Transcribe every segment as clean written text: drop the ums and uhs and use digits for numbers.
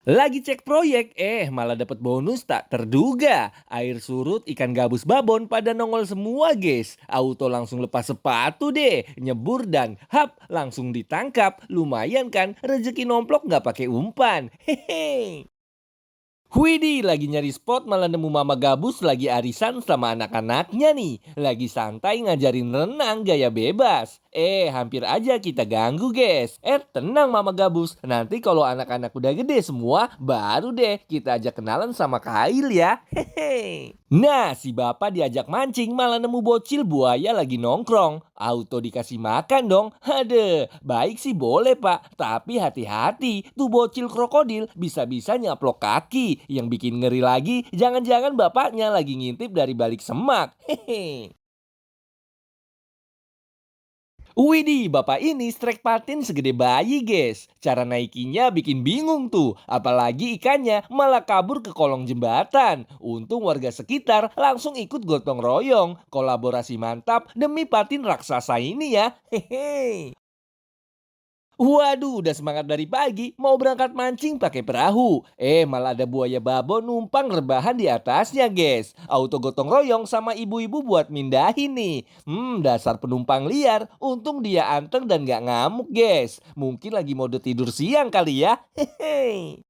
Lagi cek proyek, malah dapat bonus tak terduga. Air surut, ikan gabus babon pada nongol semua, guys. Auto langsung lepas sepatu deh, nyebur dan hap langsung ditangkap. Lumayan kan, rezeki nomplok nggak pakai umpan. Hehe. Widih, lagi nyari spot malah nemu Mama Gabus lagi arisan sama anak-anaknya nih. Lagi santai ngajarin renang gaya bebas. Hampir aja kita ganggu, guys. Tenang Mama Gabus. Nanti kalau anak-anak udah gede semua, baru deh kita ajak kenalan sama Kail ya. Hehe. Nah, si bapak diajak mancing malah nemu bocil buaya lagi nongkrong. Auto dikasih makan dong. Hadeh, baik sih boleh pak. Tapi hati-hati, tuh bocil krokodil bisa-bisa nyaplok kaki. Yang bikin ngeri lagi, jangan-jangan bapaknya lagi ngintip dari balik semak. Hehe. Widih, bapak ini strike patin segede bayi, guys. Cara naikinya bikin bingung tuh. Apalagi ikannya malah kabur ke kolong jembatan. Untung warga sekitar langsung ikut gotong royong. Kolaborasi mantap demi patin raksasa ini ya. Hehe. Waduh, udah semangat dari pagi, mau berangkat mancing pakai perahu. Malah ada buaya babon numpang rebahan di atasnya, guys. Auto gotong royong sama ibu-ibu buat mindahin nih. Dasar penumpang liar. Untung dia anteng dan gak ngamuk, guys. Mungkin lagi mode tidur siang kali ya. Hehe.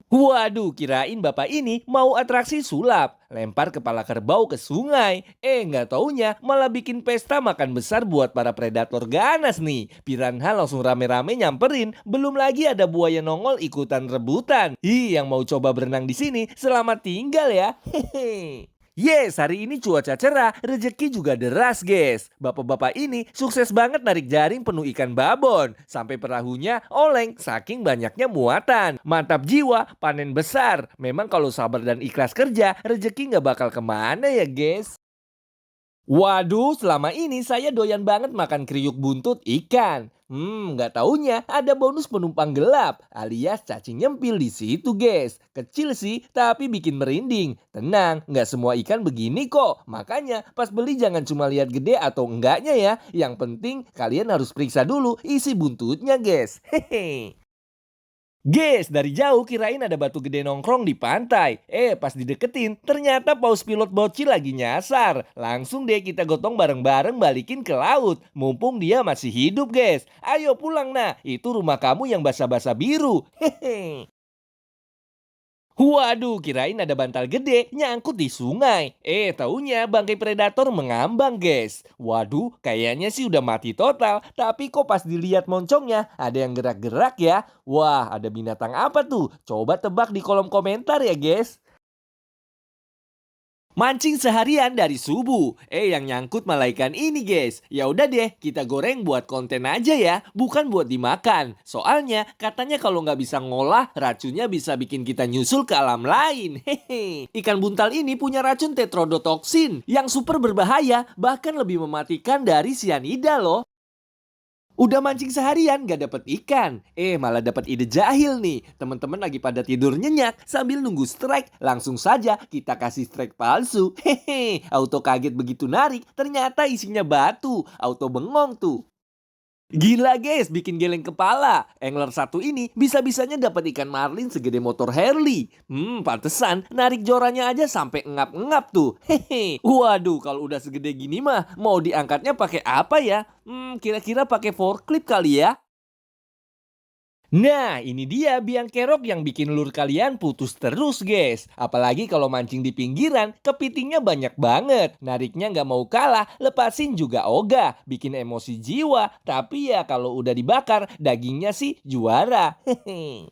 Waduh, kirain bapak ini mau atraksi sulap. Lempar kepala kerbau ke sungai. Nggak taunya malah bikin pesta makan besar buat para predator ganas nih. Piranha langsung rame-rame nyamperin. Belum lagi ada buaya nongol ikutan rebutan. Yang mau coba berenang di sini, selamat tinggal ya. Hehe. Yes, hari ini cuaca cerah, rezeki juga deras, guys. Bapak-bapak ini sukses banget narik jaring penuh ikan babon. Sampai perahunya oleng saking banyaknya muatan. Mantap jiwa, panen besar. Memang kalau sabar dan ikhlas kerja, rezeki nggak bakal kemana ya, guys. Waduh, selama ini saya doyan banget makan kriuk buntut ikan. Nggak taunya ada bonus penumpang gelap alias cacing nyempil di situ, guys. Kecil sih, tapi bikin merinding. Tenang, nggak semua ikan begini kok. Makanya pas beli jangan cuma lihat gede atau enggaknya ya. Yang penting kalian harus periksa dulu isi buntutnya, guys. Hehe. Guys, dari jauh kirain ada batu gede nongkrong di pantai. Pas dideketin, ternyata paus pilot bocil lagi nyasar. Langsung deh kita gotong bareng-bareng balikin ke laut. Mumpung dia masih hidup, guys. Ayo pulang, nah. Itu rumah kamu yang basa-basa biru. Hehe. Waduh, kirain ada bantal gede nyangkut di sungai. Taunya bangkai predator mengambang, guys. Waduh, kayaknya sih udah mati total. Tapi kok pas dilihat moncongnya ada yang gerak-gerak ya? Wah, ada binatang apa tuh? Coba tebak di kolom komentar ya, guys. Mancing seharian dari subuh. Yang nyangkut malah ikan ini, guys. Ya udah deh, kita goreng buat konten aja ya, bukan buat dimakan. Soalnya katanya kalau nggak bisa ngolah, racunnya bisa bikin kita nyusul ke alam lain. Hehe. Ikan buntal ini punya racun tetrodotoksin yang super berbahaya, bahkan lebih mematikan dari sianida loh. Udah mancing seharian gak dapet ikan. Malah dapat ide jahil nih. Teman-teman lagi pada tidur nyenyak sambil nunggu strike. Langsung saja kita kasih strike palsu. Hehe, auto kaget begitu narik. Ternyata isinya batu. Auto bengong tuh. Gila guys, bikin geleng kepala. Angler satu ini bisa-bisanya dapat ikan marlin segede motor Harley. Pantesan narik jorannya aja sampai ngap-ngap tuh. Hehe. Waduh, kalau udah segede gini mah mau diangkatnya pakai apa ya? Kira-kira pakai forklift kali ya? Nah, ini dia biang kerok yang bikin lur kalian putus terus, guys. Apalagi kalau mancing di pinggiran, kepitingnya banyak banget. Nariknya nggak mau kalah, lepasin juga ogah. Bikin emosi jiwa. Tapi ya kalau udah dibakar, dagingnya sih juara. Hehe.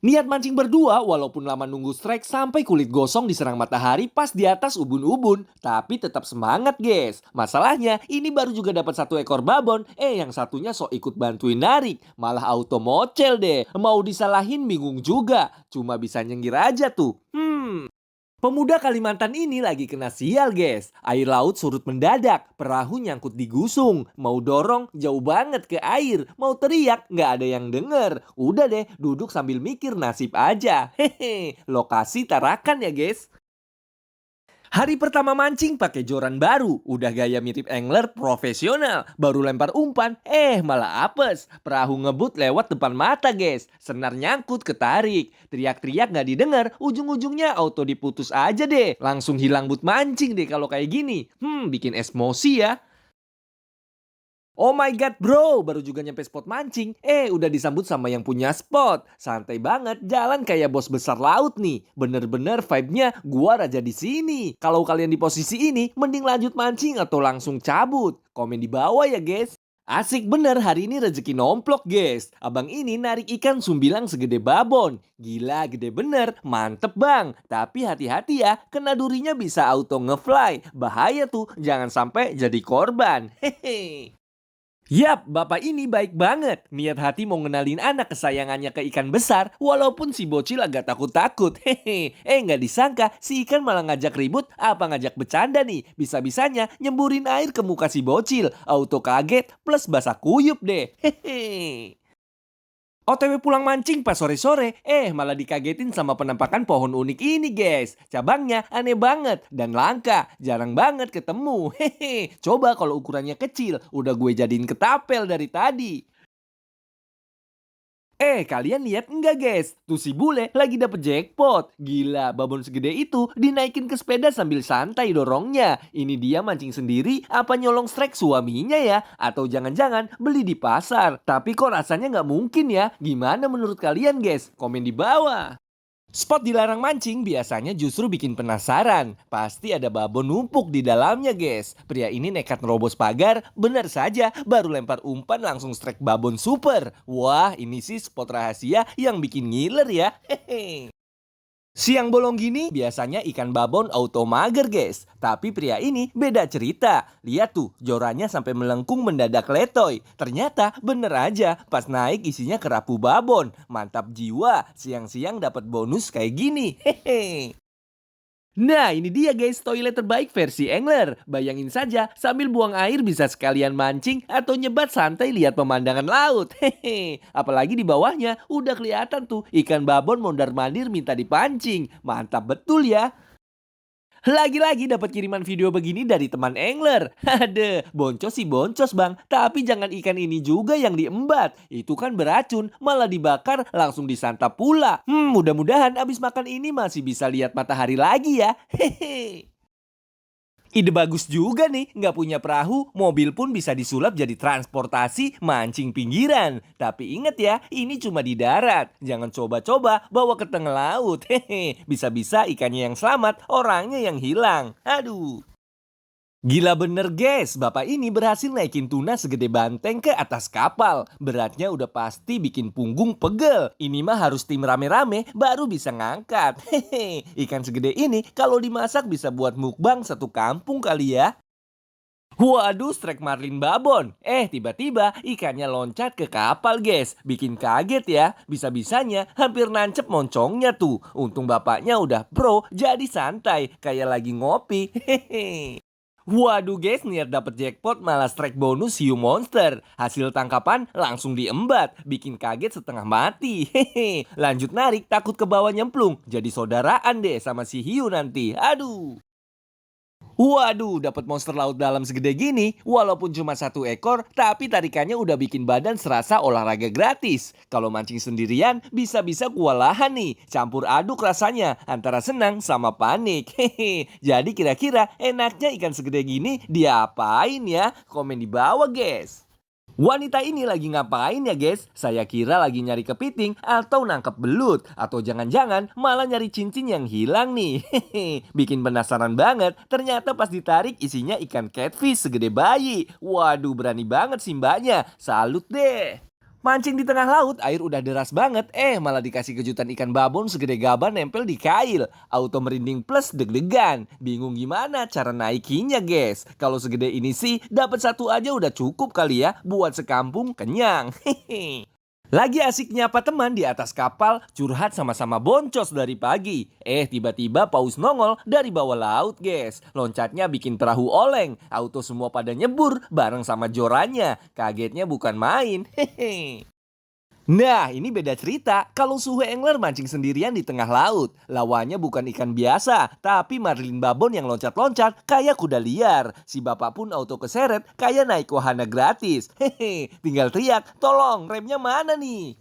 Niat mancing berdua walaupun lama nunggu strike sampai kulit gosong diserang matahari pas di atas ubun-ubun. Tapi tetap semangat guys. Masalahnya ini baru juga dapat satu ekor babon. Yang satunya sok ikut bantuin narik. Malah auto mocel deh. Mau disalahin bingung juga. Cuma bisa nyengir aja tuh. Pemuda Kalimantan ini lagi kena sial, guys. Air laut surut mendadak, perahu nyangkut di gusung. Mau dorong, jauh banget ke air. Mau teriak, nggak ada yang denger. Udah deh, duduk sambil mikir nasib aja. Hehe, lokasi Tarakan ya, guys. Hari pertama mancing pakai joran baru, udah gaya mirip angler profesional. Baru lempar umpan, malah apes. Perahu ngebut lewat depan mata, guys. Senar nyangkut, ketarik. Teriak-teriak nggak didengar, ujung-ujungnya auto diputus aja deh. Langsung hilang but mancing deh kalau kayak gini. Bikin emosi ya. Oh my god bro, baru juga nyampe spot mancing. Udah disambut sama yang punya spot. Santai banget, jalan kayak bos besar laut nih. Bener-bener vibe-nya gua raja di sini. Kalau kalian di posisi ini, mending lanjut mancing atau langsung cabut. Komen di bawah ya guys. Asik bener, hari ini rezeki nomplok guys. Abang ini narik ikan sumbilang segede babon. Gila, gede bener, mantep bang. Tapi hati-hati ya, kena durinya bisa auto ngefly. Bahaya tuh, jangan sampai jadi korban. Hehe. Yap, bapak ini baik banget. Niat hati mau ngenalin anak kesayangannya ke ikan besar, walaupun si bocil agak takut-takut. Hehe, nggak disangka si ikan malah ngajak ribut apa ngajak bercanda nih. Bisa-bisanya nyemburin air ke muka si bocil. Auto kaget plus basah kuyup deh. Hehe. OTW pulang mancing pas sore-sore, malah dikagetin sama penampakan pohon unik ini guys. Cabangnya aneh banget dan langka, jarang banget ketemu. Hehe, coba kalau ukurannya kecil, udah gue jadiin ketapel dari tadi. Kalian lihat enggak guys? Tuh si bule lagi dapet jackpot. Gila, babon segede itu dinaikin ke sepeda sambil santai dorongnya. Ini dia mancing sendiri apa nyolong strike suaminya ya? Atau jangan-jangan beli di pasar? Tapi kok rasanya nggak mungkin ya? Gimana menurut kalian guys? Komen di bawah. Spot dilarang mancing biasanya justru bikin penasaran. Pasti ada babon numpuk di dalamnya, guys. Pria ini nekat nerobos pagar, benar saja baru lempar umpan langsung strike babon super. Wah, ini sih spot rahasia yang bikin ngiler ya. Hehe. Siang bolong gini biasanya ikan babon auto mager guys. Tapi pria ini beda cerita. Lihat tuh jorannya sampai melengkung mendadak letoy. Ternyata bener aja pas naik isinya kerapu babon. Mantap jiwa, siang-siang dapat bonus kayak gini. Hehe. Nah ini dia guys toilet terbaik versi angler. Bayangin saja sambil buang air bisa sekalian mancing atau nyebat santai lihat pemandangan laut. Hehe. Apalagi di bawahnya udah kelihatan tuh ikan babon mondar-mandir minta dipancing. Mantap betul ya. Lagi-lagi dapat kiriman video begini dari teman angler. Aduh, boncos sih boncos bang. Tapi jangan ikan ini juga yang diembat. Itu kan beracun, malah dibakar langsung disantap pula. Mudah-mudahan abis makan ini masih bisa lihat matahari lagi ya. Hehe. Ide bagus juga nih, nggak punya perahu, mobil pun bisa disulap jadi transportasi mancing pinggiran. Tapi ingat ya, ini cuma di darat. Jangan coba-coba bawa ke tengah laut. Hehe, bisa-bisa ikannya yang selamat, orangnya yang hilang. Aduh. Gila bener guys, bapak ini berhasil naikin tuna segede banteng ke atas kapal. Beratnya udah pasti bikin punggung pegel. Ini mah harus tim rame-rame baru bisa ngangkat. Hehe, ikan segede ini kalau dimasak bisa buat mukbang satu kampung kali ya. Waduh, strike marlin babon. Tiba-tiba ikannya loncat ke kapal guys. Bikin kaget ya. Bisa-bisanya hampir nancep moncongnya tuh. Untung bapaknya udah pro jadi santai. Kayak lagi ngopi. Hehehe. Waduh guys, niat dapet jackpot malah strike bonus hiu monster. Hasil tangkapan langsung diembat, bikin kaget setengah mati. Hehe. Lanjut narik, takut ke bawah nyemplung. Jadi saudaraan deh sama si hiu nanti. Aduh. Waduh, dapat monster laut dalam segede gini, walaupun cuma satu ekor, tapi tarikannya udah bikin badan serasa olahraga gratis. Kalau mancing sendirian, bisa-bisa kewalahan nih. Campur aduk rasanya, antara senang sama panik. Hehe. Jadi kira-kira enaknya ikan segede gini diapain ya? Komen di bawah, guys. Wanita ini lagi ngapain ya guys? Saya kira lagi nyari kepiting atau nangkep belut. Atau jangan-jangan malah nyari cincin yang hilang nih. Hehe, bikin penasaran banget. Ternyata pas ditarik isinya ikan catfish segede bayi. Waduh berani banget sih mbaknya. Salut deh. Mancing di tengah laut, air udah deras banget. Malah dikasih kejutan ikan babon segede gaban nempel di kail. Auto merinding plus deg-degan. Bingung gimana cara naikinya, guys. Kalau segede ini sih, dapat satu aja udah cukup kali ya. Buat sekampung kenyang. Hehe. Lagi asik nyapa teman di atas kapal, curhat sama-sama boncos dari pagi. Tiba-tiba paus nongol dari bawah laut, guys. Loncatnya bikin perahu oleng. Auto semua pada nyebur bareng sama jorannya. Kagetnya bukan main. Hehe. Nah, ini beda cerita. Kalau Suhe Angler mancing sendirian di tengah laut, lawannya bukan ikan biasa, tapi marlin babon yang loncat-loncat kayak kuda liar. Si bapak pun auto keseret kayak naik wahana gratis. Hehe, tinggal teriak, tolong remnya mana nih?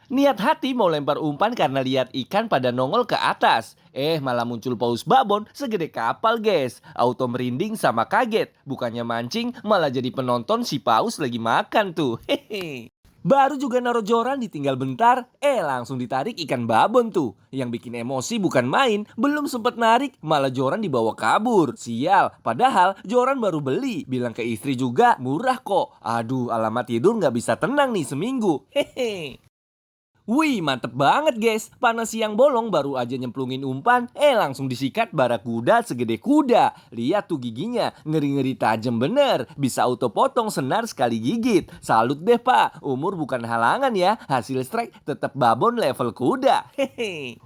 Niat hati mau lempar umpan karena lihat ikan pada nongol ke atas. Malah muncul paus babon segede kapal, guys. Auto merinding sama kaget. Bukannya mancing, malah jadi penonton si paus lagi makan tuh. Hehe. Baru juga naruh joran ditinggal bentar, langsung ditarik ikan babon tuh. Yang bikin emosi bukan main, belum sempet narik, malah joran dibawa kabur. Sial, padahal joran baru beli. Bilang ke istri juga, murah kok. Aduh, alamat tidur nggak bisa tenang nih seminggu. Hehe. Wih, mantep banget guys. Panas siang bolong baru aja nyemplungin umpan, langsung disikat barakuda segede kuda. Lihat tuh giginya, ngeri-ngeri tajam bener. Bisa auto potong senar sekali gigit. Salut deh pak, umur bukan halangan ya. Hasil strike tetap babon level kuda. Hehe.